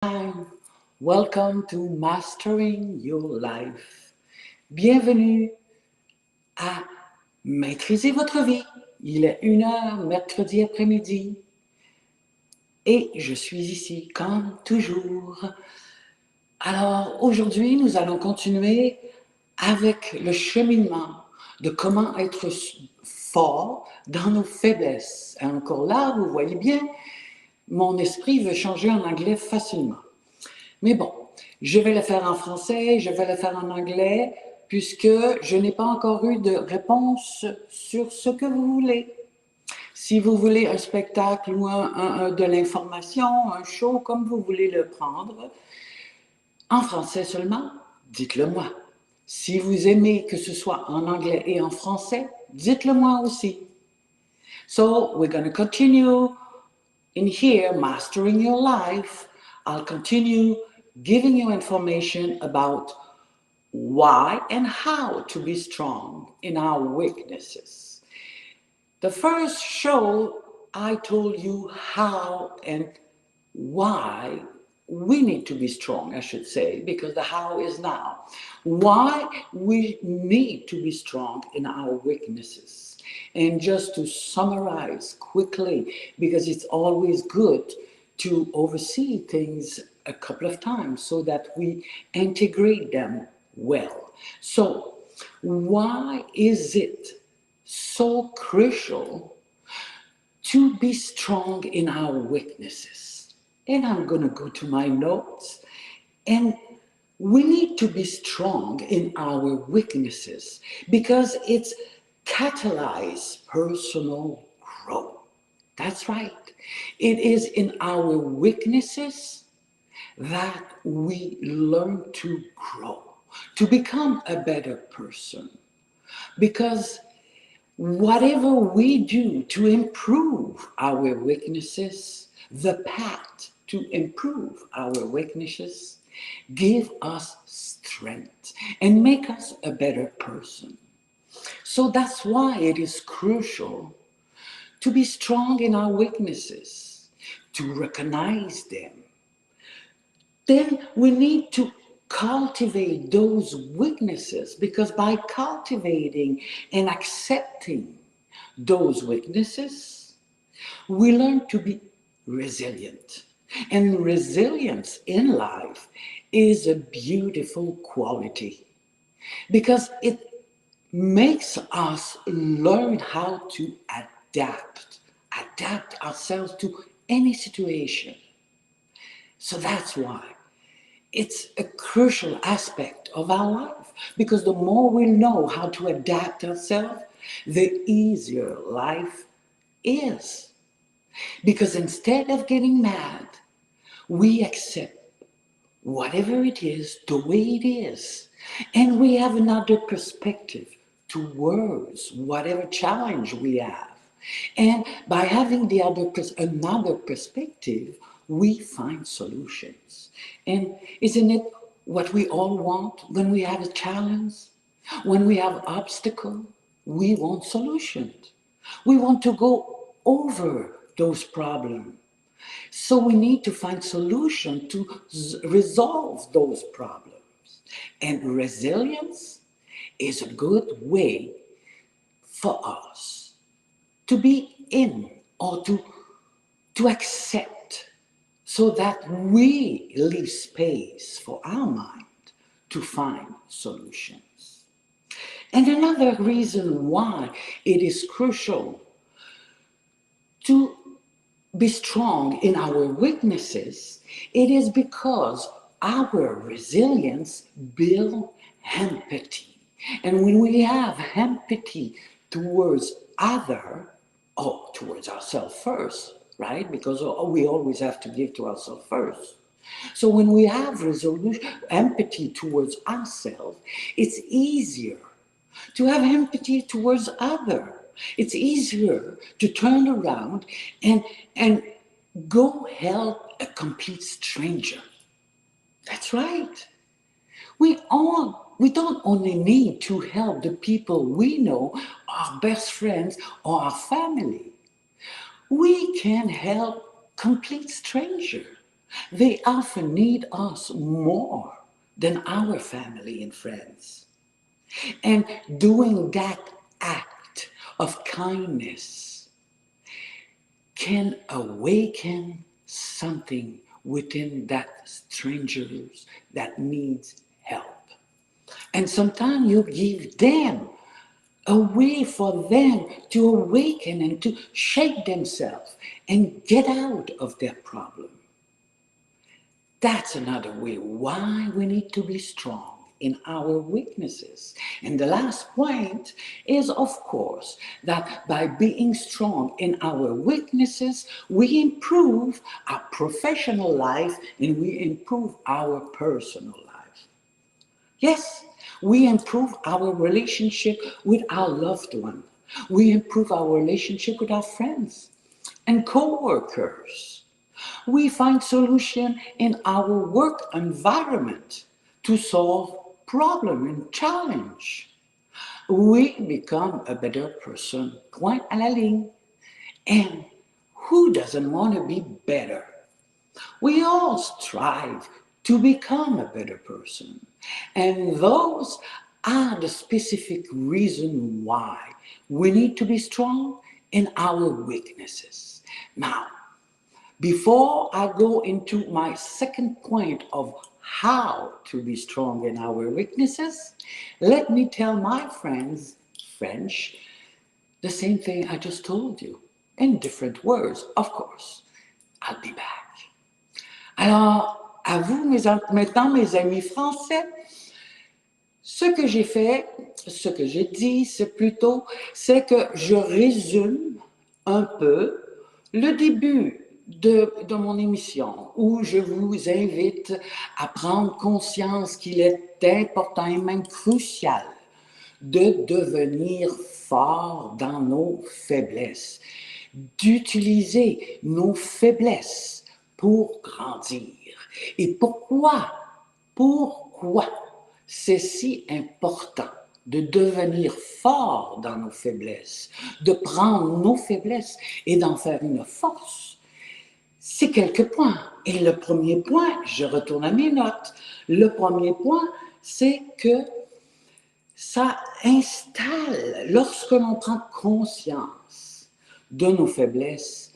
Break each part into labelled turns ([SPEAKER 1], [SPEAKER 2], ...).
[SPEAKER 1] time. Welcome to Mastering Your Life. Bienvenue à Maîtriser votre vie. Il est 1 heure mercredi après-midi et je suis ici comme toujours. Alors aujourd'hui, nous allons continuer avec le cheminement de comment être fort dans nos faiblesses. Et encore là, vous voyez bien, mon esprit veut changer en anglais facilement. Mais bon, je vais le faire en français, je vais le faire en anglais, puisque je n'ai pas encore eu de réponse sur ce que vous voulez. Si vous voulez un spectacle ou de l'information, un show, comme vous voulez le prendre, en français seulement, dites-le moi. Si vous aimez que ce soit en anglais et en français, dites-le moi aussi. So, we're going to continue in here, Mastering Your Life. I'll continue giving you information about why and how to be strong in our weaknesses. The first show, I told you how and why we need to be strong, I should say, because the how is now. Why we need to be strong in our weaknesses. And just to summarize quickly, because it's always good to oversee things a couple of times so that we integrate them well. So, why is it so crucial to be strong in our weaknesses? And I'm going to go to my notes. And we need to be strong in our weaknesses because it's catalyze personal growth. That's right. It is in our weaknesses that we learn to grow, to become a better person. Because whatever we do to improve our weaknesses, the path to improve our weaknesses, give us strength and make us a better person. So that's why it is crucial to be strong in our weaknesses, to recognize them. Then we need to cultivate those weaknesses, because by cultivating and accepting those weaknesses, we learn to be resilient. And resilience in life is a beautiful quality because it makes us learn how to adapt ourselves to any situation. So that's why it's a crucial aspect of our life, because the more we know how to adapt ourselves, the easier life is. Because instead of getting mad, we accept whatever it is the way it is, and we have another perspective towards whatever challenge we have. And by having another perspective, we find solutions. And isn't it what we all want when we have a challenge? When we have obstacle, we want solutions. We want to go over those problems. So we need to find solution to resolve those problems. And resilience is a good way for us to be in, or to accept, so that we leave space for our mind to find solutions. And another reason why it is crucial to be strong in our weaknesses, it is because our resilience builds empathy. And when we have empathy towards other, or towards ourselves first, right? Because we always have to give to ourselves first. So when we have empathy towards ourselves, it's easier to have empathy towards other. It's easier to turn around and go help a complete stranger. That's right. We don't only need to help the people we know, our best friends or our family. We can help complete stranger. They often need us more than our family and friends. And doing that act of kindness can awaken something within that strangers that needs help. And sometimes you give them a way for them to awaken and to shake themselves and get out of their problem. That's another way why we need to be strong in our weaknesses. And the last point is, of course, that by being strong in our weaknesses, we improve our professional life and we improve our personal life. Yes, we improve our relationship with our loved one. We improve our relationship with our friends and co-workers. We find solution in our work environment to solve problem and challenge. We become a better person, point à la ligne. And who doesn't want to be better? We all strive to become a better person. And those are the specific reasons why we need to be strong in our weaknesses. Now, before I go into my second point of how to be strong in our weaknesses, let me tell my friends, French, the same thing I just told you, in different words, of course. I'll be back. Alors, à vous, maintenant, mes amis français, ce que j'ai fait, ce que j'ai dit, c'est que je résume un peu le début de mon émission où je vous invite à prendre conscience qu'il est important et même crucial de devenir fort dans nos faiblesses, d'utiliser nos faiblesses pour grandir. Et pourquoi c'est si important de devenir fort dans nos faiblesses, de prendre nos faiblesses et d'en faire une force? C'est quelques points. Et le premier point, je retourne à mes notes, le premier point, c'est que ça installe, lorsque l'on prend conscience de nos faiblesses,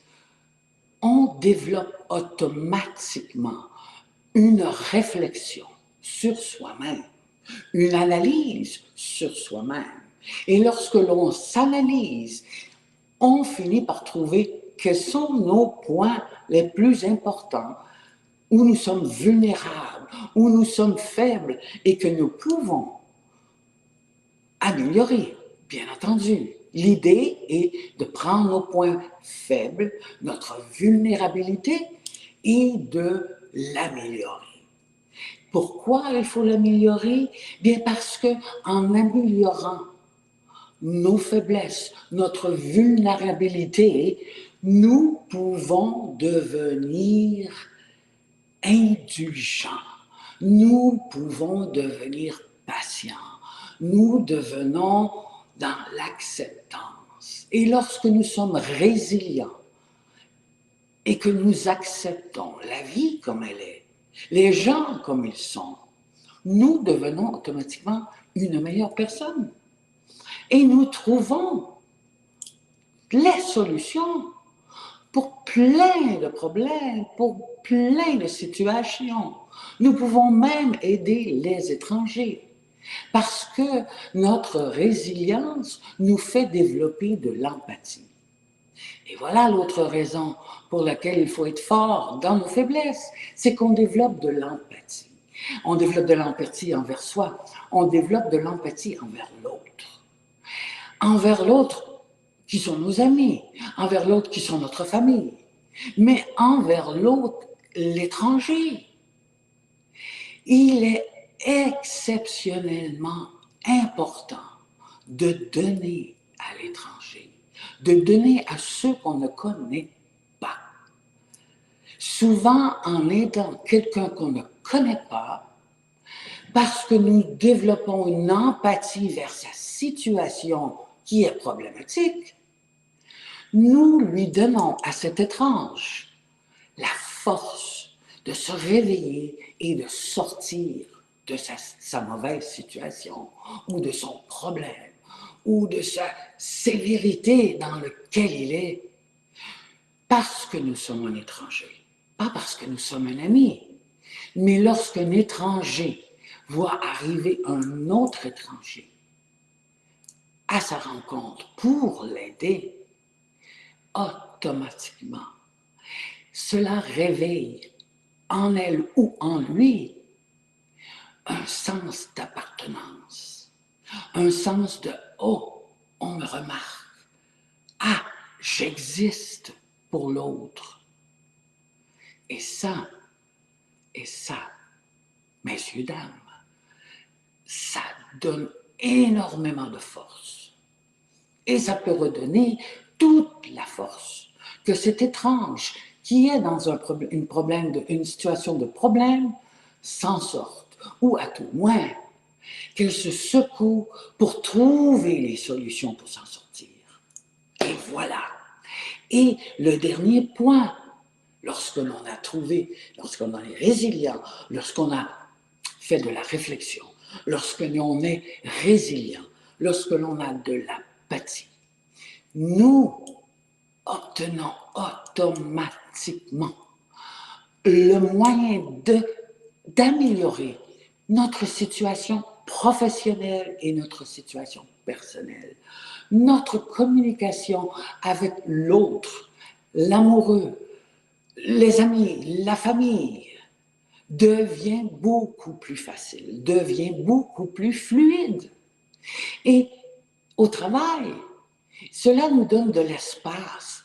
[SPEAKER 1] on développe automatiquement une réflexion sur soi-même, une analyse sur soi-même. Et lorsque l'on s'analyse, on finit par trouver quels sont nos points les plus importants, où nous sommes vulnérables, où nous sommes faibles et que nous pouvons améliorer, bien entendu. L'idée est de prendre nos points faibles, notre vulnérabilité, et de l'améliorer. Pourquoi il faut l'améliorer? Bien parce qu'en améliorant nos faiblesses, notre vulnérabilité, nous pouvons devenir indulgents, nous pouvons devenir patients, nous devenons dans l'acceptance. Et lorsque nous sommes résilients et que nous acceptons la vie comme elle est, les gens comme ils sont, nous devenons automatiquement une meilleure personne. Et nous trouvons les solutions pour plein de problèmes, pour plein de situations. Nous pouvons même aider les étrangers parce que notre résilience nous fait développer de l'empathie. Et voilà l'autre raison pour laquelle il faut être fort dans nos faiblesses, c'est qu'on développe de l'empathie. On développe de l'empathie envers soi, on développe de l'empathie envers l'autre. Envers l'autre qui sont nos amis, envers l'autre qui sont notre famille, mais envers l'autre, l'étranger. Il est exceptionnellement important de donner à l'étranger, de donner à ceux qu'on ne connaît pas. Souvent, en aidant quelqu'un qu'on ne connaît pas, parce que nous développons une empathie vers sa situation qui est problématique, nous lui donnons à cet étrange la force de se réveiller et de sortir de sa mauvaise situation ou de son problème ou de sa sévérité dans laquelle il est parce que nous sommes un étranger, pas parce que nous sommes un ami. Mais lorsqu'un étranger voit arriver un autre étranger à sa rencontre pour l'aider, automatiquement, cela réveille en elle ou en lui un sens d'appartenance, un sens de « oh, on me remarque, ah, j'existe pour l'autre ». Et ça, messieurs, dames, ça donne énormément de force. Et ça peut redonner toute la force que cet étrange qui est dans une situation de problème s'en sorte, ou à tout moins qu'elle se secoue pour trouver les solutions pour s'en sortir. Et voilà. Et le dernier point, lorsqu'on est résilient, lorsqu'on a fait de la réflexion, lorsque l'on est résilient, lorsque l'on a de l'apathie, nous obtenons automatiquement le moyen d'améliorer notre situation professionnelle et notre situation personnelle, notre communication avec l'autre, l'amoureux, les amis, la famille, devient beaucoup plus facile, devient beaucoup plus fluide. Et au travail, cela nous donne de l'espace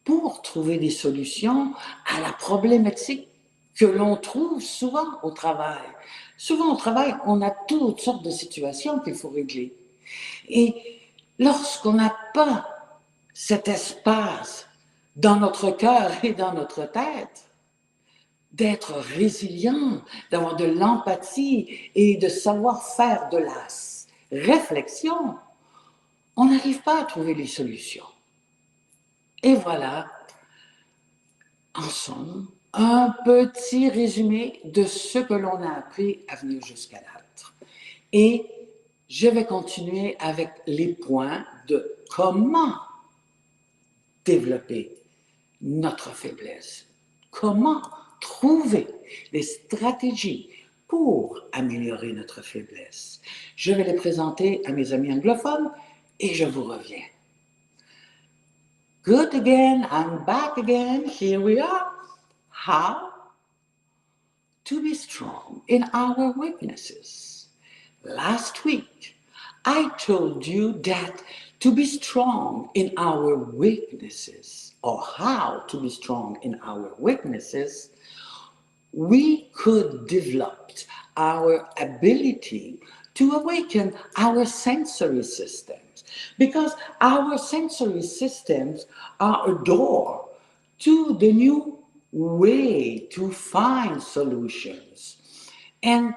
[SPEAKER 1] pour trouver des solutions à la problématique que l'on trouve souvent au travail. Souvent au travail, on a toutes sortes de situations qu'il faut régler. Et lorsqu'on n'a pas cet espace dans notre cœur et dans notre tête, d'être résilient, d'avoir de l'empathie et de savoir faire de la réflexion, on n'arrive pas à trouver les solutions. Et voilà, en somme, un petit résumé de ce que l'on a appris à venir jusqu'à date. Et je vais continuer avec les points de comment développer notre faiblesse, comment trouver des stratégies pour améliorer notre faiblesse. Je vais les présenter à mes amis anglophones et je vous reviens. Good again, I'm back again. Here we are. How to be strong in our weaknesses. Last week, I told you that to be strong in our weaknesses, or how to be strong in our weaknesses, we could develop our ability to awaken our sensory systems, because our sensory systems are a door to the new way to find solutions. And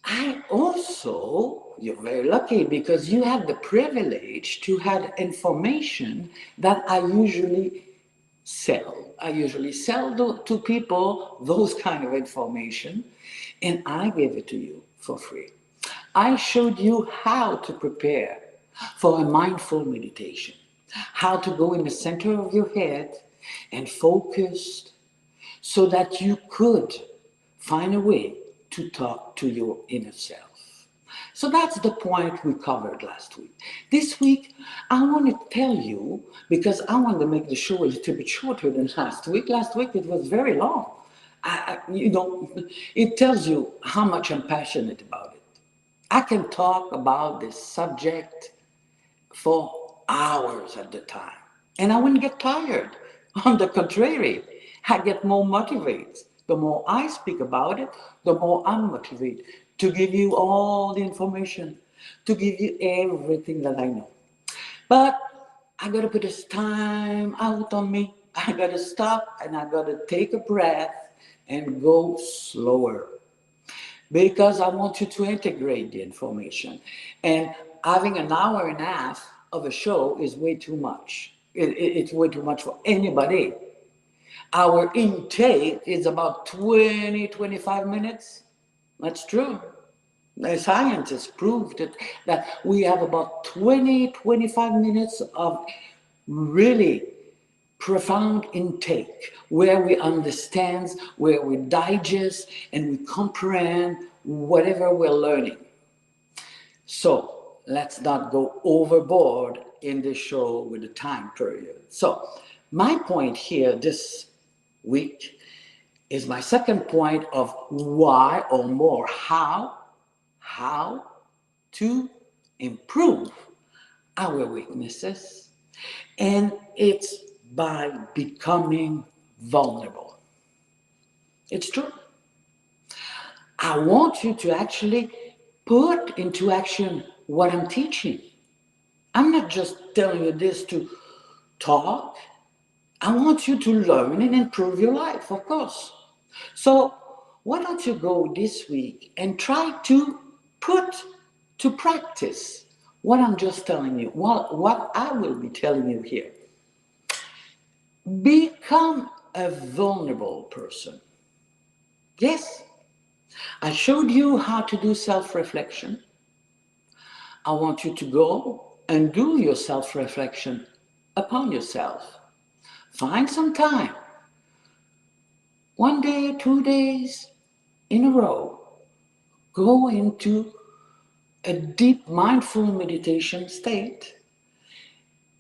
[SPEAKER 1] I also, you're very lucky because you have the privilege to have information that I usually sell. I usually sell to people those kind of information, and I give it to you for free. I showed you how to prepare for a mindful meditation, how to go in the center of your head and focus so that you could find a way to talk to your inner self. So that's the point we covered last week. This week, I want to tell you, because I want to make the show a little bit shorter than last week. Last week, it was very long. It tells you how much I'm passionate about it. I can talk about this subject for hours at the time, and I wouldn't get tired. On the contrary, I get more motivated. The more I speak about it, the more I'm motivated to give you all the information, to give you everything that I know. But I got to put this time out on me. I got to stop and I got to take a breath and go slower, because I want you to integrate the information. And having an hour and a half of a show is way too much. It's way too much for anybody. Our intake is about 20, 25 minutes. That's true. The scientists proved it, that we have about 20, 25 minutes of really profound intake where we understand, where we digest, and we comprehend whatever we're learning. So let's not go overboard in this show with the time period. So my point here this week is my second point of why, or more how to improve our weaknesses, and it's by becoming vulnerable. It's true. I want you to actually put into action what I'm teaching. I'm not just telling you this to talk. I want you to learn and improve your life, of course. So why don't you go this week and try to put to practice what I'm just telling you, what I will be telling you here. Become a vulnerable person. Yes, I showed you how to do self-reflection. I want you to go and do your self-reflection upon yourself. Find some time, 1 day, 2 days in a row. Go into a deep mindful meditation state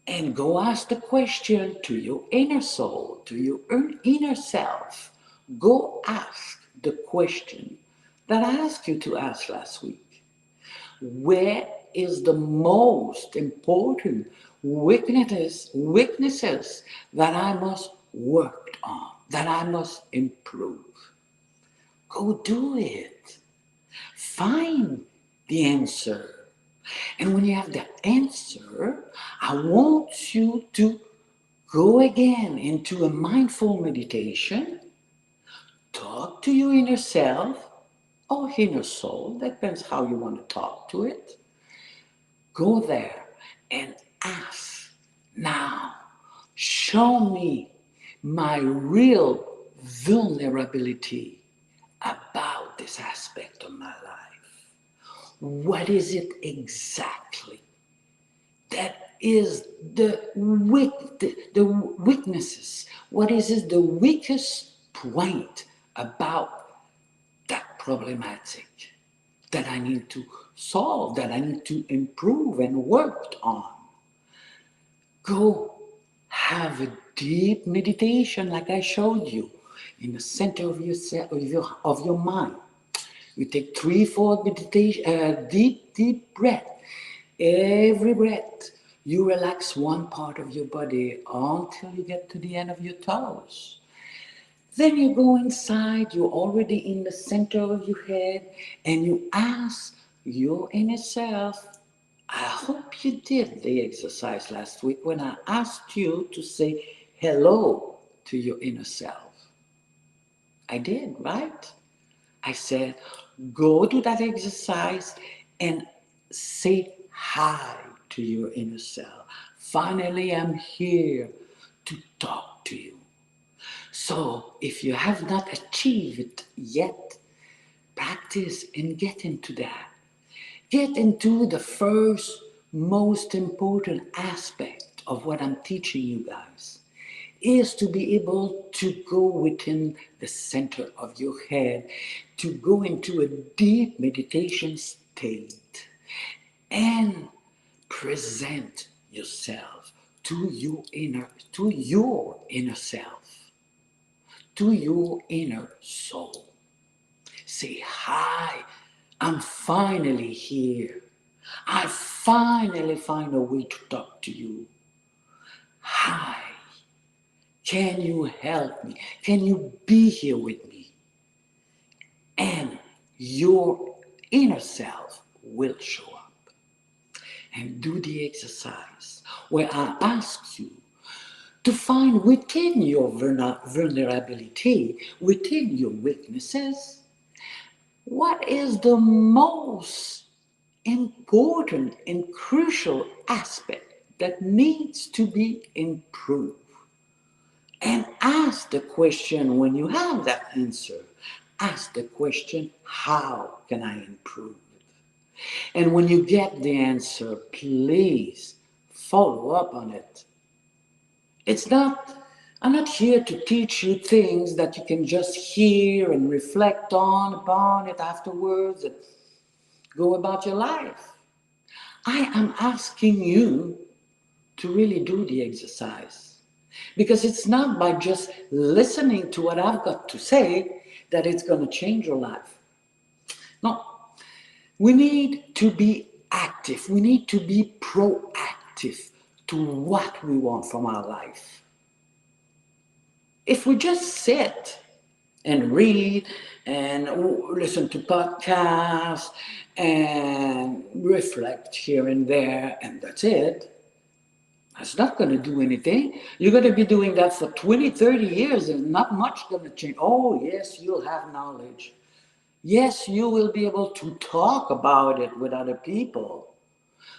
[SPEAKER 1] and go ask the question to your inner soul, to your inner self. Go ask the question that I asked you to ask last week. Where is the most important weaknesses that I must work on, that I must improve? Go do it. Find the answer. And when you have the answer, I want you to go again into a mindful meditation, talk to your inner self or inner soul, depends how you want to talk to it. Go there and ask, now, show me my real vulnerability about this aspect of my life. What is it exactly that is the weaknesses? What is it, the weakest point about that problematic that I need to solve, that I need to improve and work on? Go have a deep meditation like I showed you in the center of your mind. You take 3-4 meditation, deep breath. Every breath, you relax one part of your body until you get to the end of your toes. Then you go inside, you're already in the center of your head, and you ask your inner self. I hope you did the exercise last week when I asked you to say hello to your inner self. I did, right? I said, go do that exercise and say hi to your inner self. Finally, I'm here to talk to you. So if you have not achieved it yet, practice and get into that. Get into the first most important aspect of what I'm teaching you guys, is to be able to go within the center of your head, to go into a deep meditation state and present yourself to your inner self, to your inner soul. Say, hi, I'm finally here. I finally find a way to talk to you. Hi, can you help me? Can you be here with me? And your inner self will show up. And do the exercise where I ask you to find within your vulnerability, within your weaknesses, what is the most important and crucial aspect that needs to be improved. And ask the question when you have that answer. Ask the question, how can I improve it? And when you get the answer, please follow up on it. I'm not here to teach you things that you can just hear and reflect upon it afterwards and go about your life. I am asking you to really do the exercise. Because it's not by just listening to what I've got to say that it's going to change your life. No, we need to be active. We need to be proactive to what we want from our life. If we just sit and read and listen to podcasts and reflect here and there, and that's it, that's not going to do anything. You're going to be doing that for 20, 30 years and not much going to change. Oh, yes, you'll have knowledge. Yes, you will be able to talk about it with other people.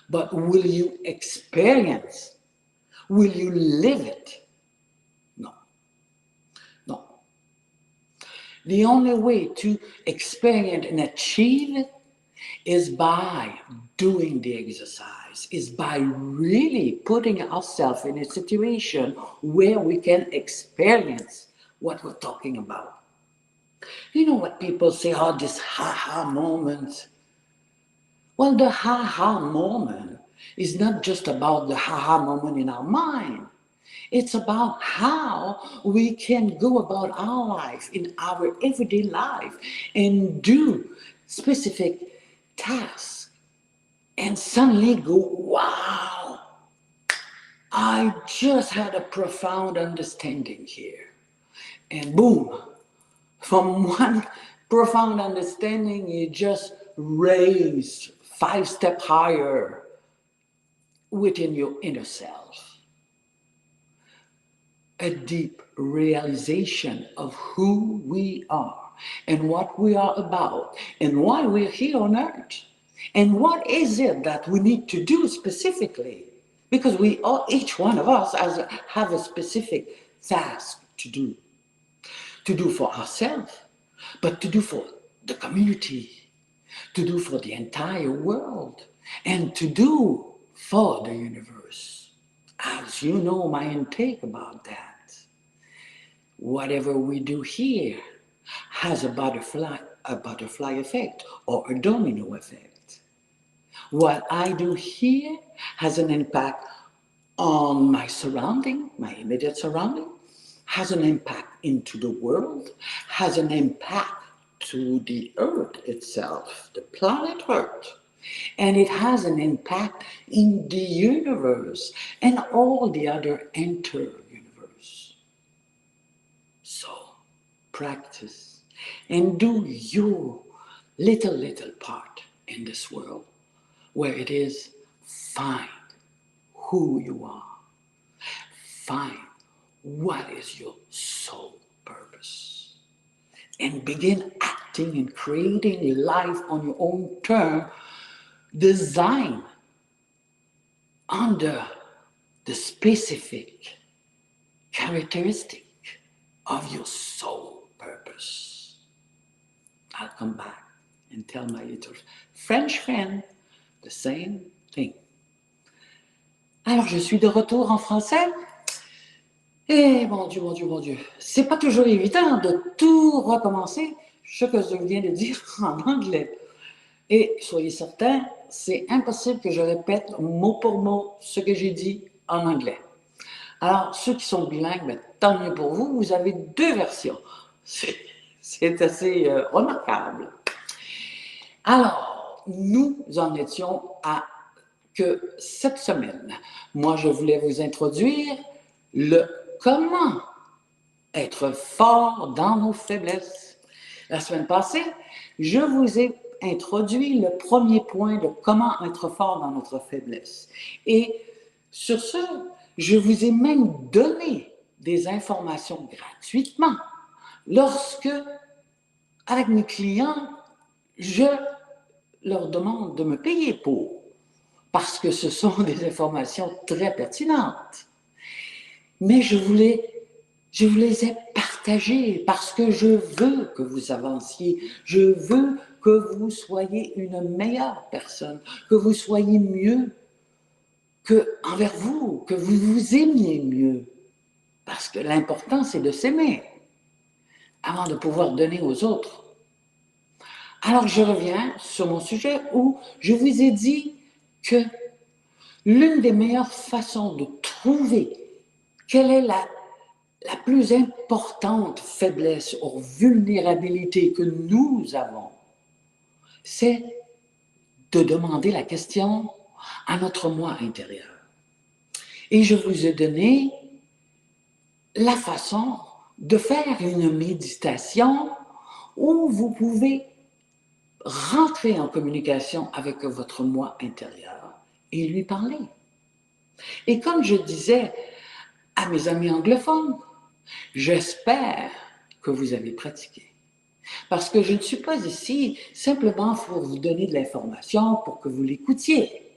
[SPEAKER 1] But will you experience? Will you live it? No. No. The only way to experience and achieve it is by doing the exercise, is by really putting ourselves in a situation where we can experience what we're talking about. You know what people say, oh, this ha-ha moment. Well, the ha-ha moment is not just about the ha-ha moment in our mind. It's about how we can go about our life in our everyday life and do specific tasks and suddenly go, wow, I just had a profound understanding here. And boom, from one profound understanding, you just raise 5 steps higher within your inner self. A deep realization of who we are and what we are about and why we're here on earth. And what is it that we need to do specifically? Because we all, each one of us have a specific task to do for ourselves, but to do for the community, to do for the entire world, and to do for the universe. As you know my intake about that. Whatever we do here has a butterfly effect or a domino effect. What I do here has an impact on my surrounding, my immediate surrounding, has an impact into the world, has an impact to the earth itself, the planet Earth. And it has an impact in the universe and all the other inter-universe. So, practice and do your little part in this world where it is find who you are. Find what is your soul purpose. And begin acting and creating life on your own term, design under the specific characteristic of your soul purpose. I'll come back and tell my little French friend the same thing. Alors, je suis de retour en français. Et mon Dieu, c'est pas toujours évident de tout recommencer ce que je viens de dire en anglais. Et soyez certains, c'est impossible que je répète mot pour mot ce que j'ai dit en anglais. Alors, ceux qui sont bilingues, ben, tant mieux pour vous, vous avez 2 versions. C'est assez remarquable. Alors, nous en étions à que cette semaine, moi je voulais vous introduire le comment être fort dans nos faiblesses. La semaine passée, je vous ai introduit le premier point de comment être fort dans notre faiblesse. Et sur ce, je vous ai même donné des informations gratuitement lorsque, avec mes clients, je leur demande de me payer pour, parce que ce sont des informations très pertinentes. Mais je voulais Je vous les ai partagés parce que je veux que vous avanciez. Je veux que vous soyez une meilleure personne, que vous soyez mieux envers vous, que vous vous aimiez mieux. Parce que l'important, c'est de s'aimer avant de pouvoir donner aux autres. Alors, je reviens sur mon sujet où je vous ai dit que l'une des meilleures façons de trouver quelle est la plus importante faiblesse ou vulnérabilité que nous avons, c'est de demander la question à notre moi intérieur. Et je vous ai donné la façon de faire une méditation où vous pouvez rentrer en communication avec votre moi intérieur et lui parler. Et comme je disais à mes amis anglophones, j'espère que vous avez pratiqué. Parce que je ne suis pas ici simplement pour vous donner de l'information, pour que vous l'écoutiez.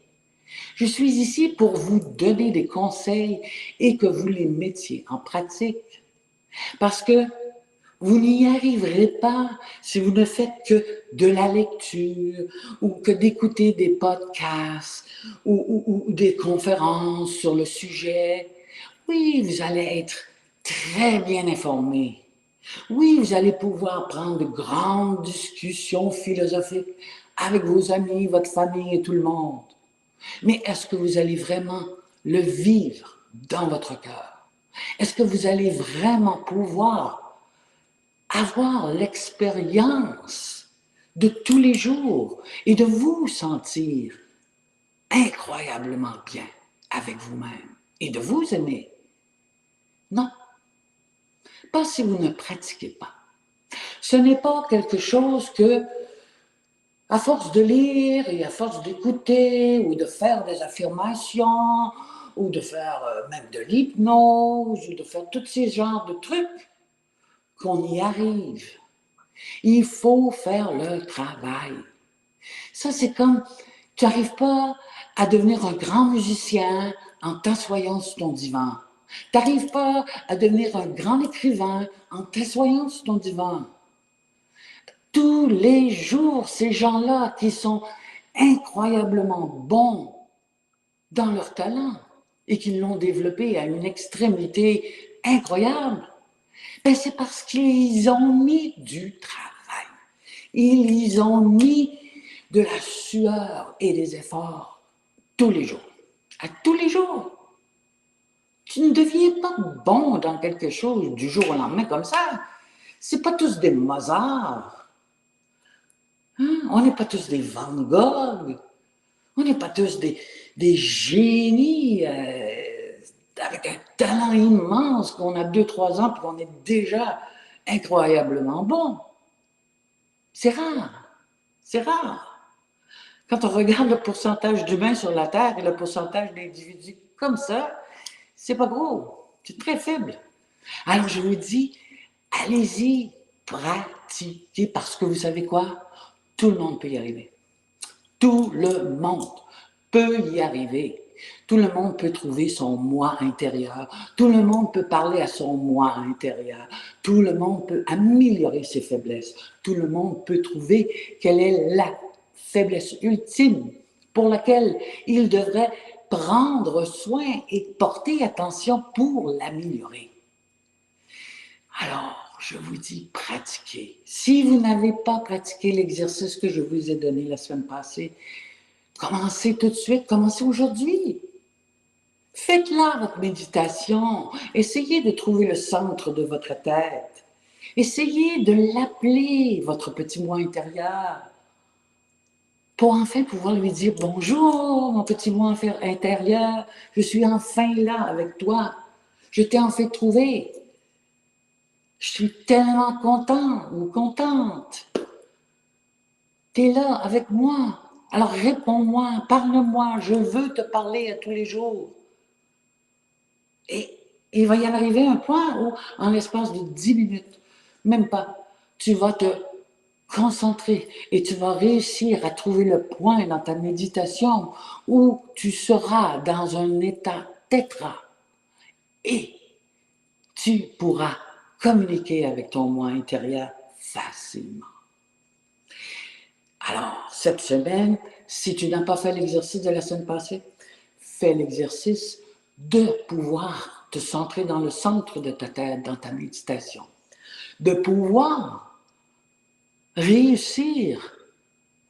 [SPEAKER 1] Je suis ici pour vous donner des conseils et que vous les mettiez en pratique. Parce que vous n'y arriverez pas si vous ne faites que de la lecture ou que d'écouter des podcasts ou des conférences sur le sujet. Oui, vous allez être très bien informé. Oui, vous allez pouvoir prendre de grandes discussions philosophiques avec vos amis, votre famille et tout le monde. Mais est-ce que vous allez vraiment le vivre dans votre cœur? Est-ce que vous allez vraiment pouvoir avoir l'expérience de tous les jours et de vous sentir incroyablement bien avec vous-même et de vous aimer? Non, pas si vous ne pratiquez pas. Ce n'est pas quelque chose que, à force de lire et à force d'écouter ou de faire des affirmations ou de faire même de l'hypnose ou de faire tous ces genres de trucs, qu'on y arrive. Il faut faire le travail. Ça, c'est comme, tu n'arrives pas à devenir un grand musicien en t'assoyant sur ton divan. Tu n'arrives pas à devenir un grand écrivain en t'assoyant sur ton divan. Tous les jours, ces gens-là qui sont incroyablement bons dans leur talent et qui l'ont développé à une extrémité incroyable, ben c'est parce qu'ils ont mis du travail. Ils y ont mis de la sueur et des efforts tous les jours. À tous les jours. Tu ne deviens pas bon dans quelque chose du jour au lendemain comme ça. C'est pas tous des Mozart. Hein? On n'est pas tous des Van Gogh. On n'est pas tous des génies avec un talent immense qu'on a 2-3 ans et qu'on est déjà incroyablement bon. C'est rare. C'est rare. Quand on regarde le pourcentage d'humains sur la Terre et le pourcentage d'individus comme ça, c'est pas gros. C'est très faible. Alors je vous dis, allez-y, pratiquez, parce que vous savez quoi? Tout le monde peut y arriver. Tout le monde peut y arriver. Tout le monde peut trouver son moi intérieur. Tout le monde peut parler à son moi intérieur. Tout le monde peut améliorer ses faiblesses. Tout le monde peut trouver quelle est la faiblesse ultime pour laquelle il devrait prendre soin et porter attention pour l'améliorer. Alors, je vous dis, pratiquez. Si vous n'avez pas pratiqué l'exercice que je vous ai donné la semaine passée, commencez tout de suite, commencez aujourd'hui. Faites-la, votre méditation. Essayez de trouver le centre de votre tête. Essayez de l'appeler, votre petit moi intérieur, pour enfin pouvoir lui dire « Bonjour, mon petit moi intérieur, je suis enfin là avec toi. Je t'ai enfin trouvé. Je suis tellement content ou contente. Tu es là avec moi. Alors réponds-moi, parle-moi, je veux te parler à tous les jours. » Et il va y en arriver un point où, en l'espace de 10 minutes, même pas, tu vas te concentrer et tu vas réussir à trouver le point dans ta méditation où tu seras dans un état tétra et tu pourras communiquer avec ton moi intérieur facilement. Alors, cette semaine, si tu n'as pas fait l'exercice de la semaine passée, fais l'exercice de pouvoir te centrer dans le centre de ta tête, dans ta méditation. De pouvoir réussir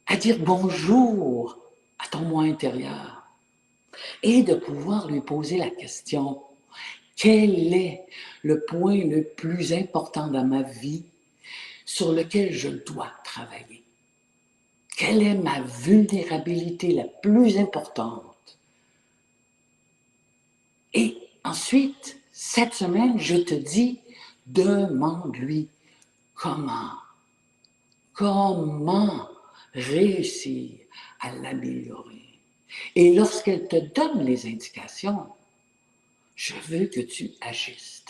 [SPEAKER 1] à dire bonjour à ton moi intérieur et de pouvoir lui poser la question, quel est le point le plus important dans ma vie sur lequel je dois travailler? Quelle est ma vulnérabilité la plus importante? Et ensuite, cette semaine, je te dis, demande-lui comment réussir à l'améliorer. Et lorsqu'elle te donne les indications, je veux que tu agisses.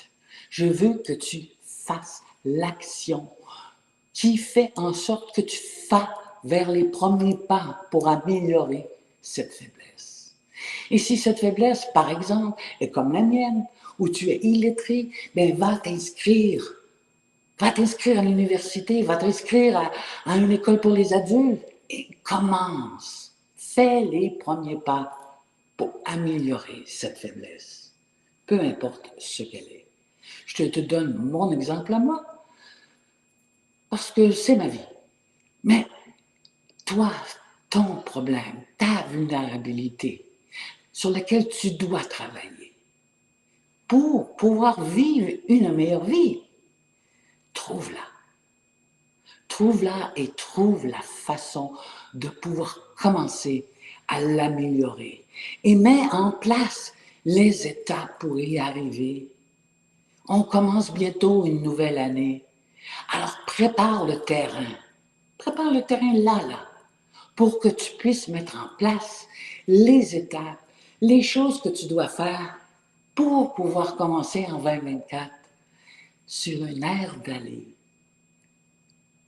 [SPEAKER 1] Je veux que tu fasses l'action qui fait en sorte que tu fasses vers les premiers pas pour améliorer cette faiblesse. Et si cette faiblesse, par exemple, est comme la mienne, où tu es illettré, bien, va t'inscrire. Va t'inscrire à l'université, va t'inscrire à une école pour les adultes et commence. Fais les premiers pas pour améliorer cette faiblesse, peu importe ce qu'elle est. Je te donne mon exemple à moi, parce que c'est ma vie. Mais toi, ton problème, ta vulnérabilité, sur laquelle tu dois travailler pour pouvoir vivre une meilleure vie, trouve-la. Trouve-la et trouve la façon de pouvoir commencer à l'améliorer. Et mets en place les étapes pour y arriver. On commence bientôt une nouvelle année. Alors prépare le terrain. Prépare le terrain là, pour que tu puisses mettre en place les étapes, les choses que tu dois faire pour pouvoir commencer en 2024 sur un air d'aller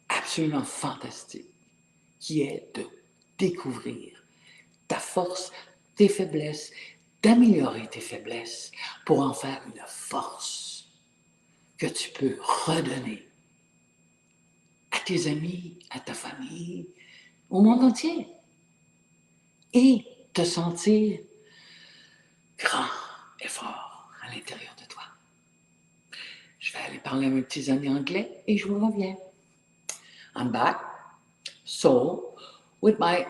[SPEAKER 1] absolument fantastique, qui est de découvrir ta force, tes faiblesses, d'améliorer tes faiblesses pour en faire une force que tu peux redonner à tes amis, à ta famille, au monde entier. Et te sentir grand et fort à l'intérieur de toi. Je vais aller parler à mes petits amis anglais et je vous reviens. I'm back. So, with my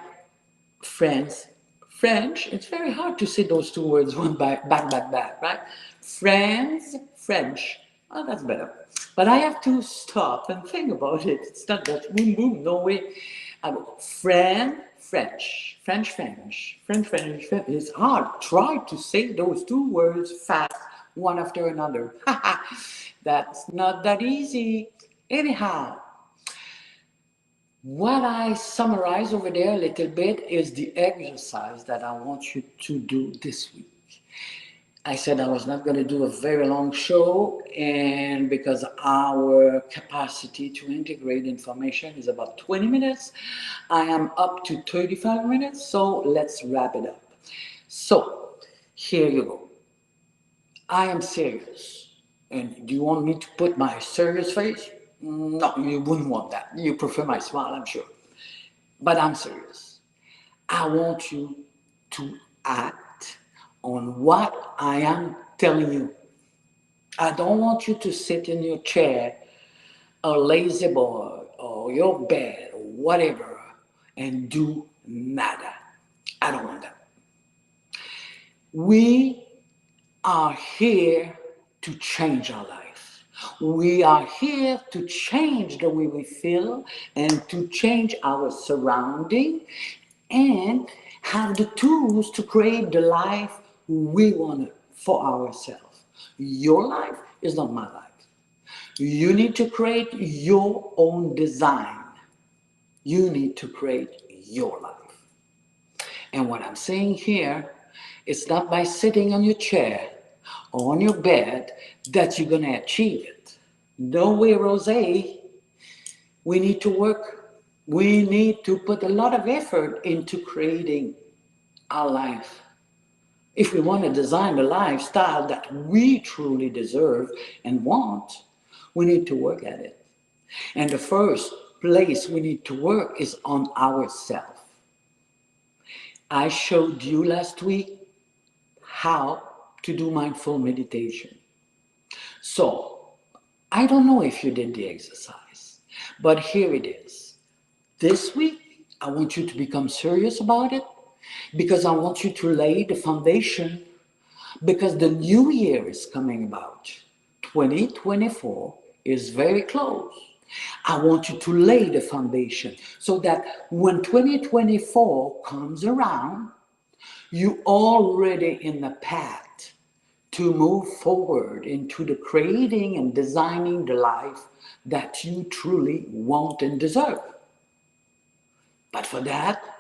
[SPEAKER 1] friends, French, it's very hard to say those two words one back, right? Friends, French. Oh, that's better. But I have to stop and think about it. It's not that boom, boom, no way. I go, friend, French, French, French, French, French, French. It's hard. Try to say those two words fast, one after another. That's not that easy. Anyhow, what I summarize over there a little bit is the exercise that I want you to do this week. I said I was not going to do a very long show, and because our capacity to integrate information is about 20 minutes, I am up to 35 minutes, so let's wrap it up. So, here you go. I am serious. And do you want me to put my serious face? No, you wouldn't want that. You prefer my smile, I'm sure. But I'm serious. I want you to act on what I am telling you. I don't want you to sit in your chair, or lazy boy, or your bed, or whatever, and do nada. I don't want that. We are here to change our life. We are here to change the way we feel and to change our surrounding and have the tools to create the life we want for ourselves. Your life is not my life. You need to create your own design. You need to create your life. And what I'm saying here, it's not by sitting on your chair or on your bed that you're going to achieve it. No way, Rosé. We need to work. We need to put a lot of effort into creating our life If we want to design the lifestyle that we truly deserve and want, we need to work at it. And the first place we need to work is on ourselves. I showed you last week how to do mindful meditation. So, I don't know if you did the exercise, but here it is. This week, I want you to become serious about it because I want you to lay the foundation because the new year is coming about. 2024 is very close. I want you to lay the foundation so that when 2024 comes around, you already in the path to move forward into the creating and designing the life that you truly want and deserve. But for that,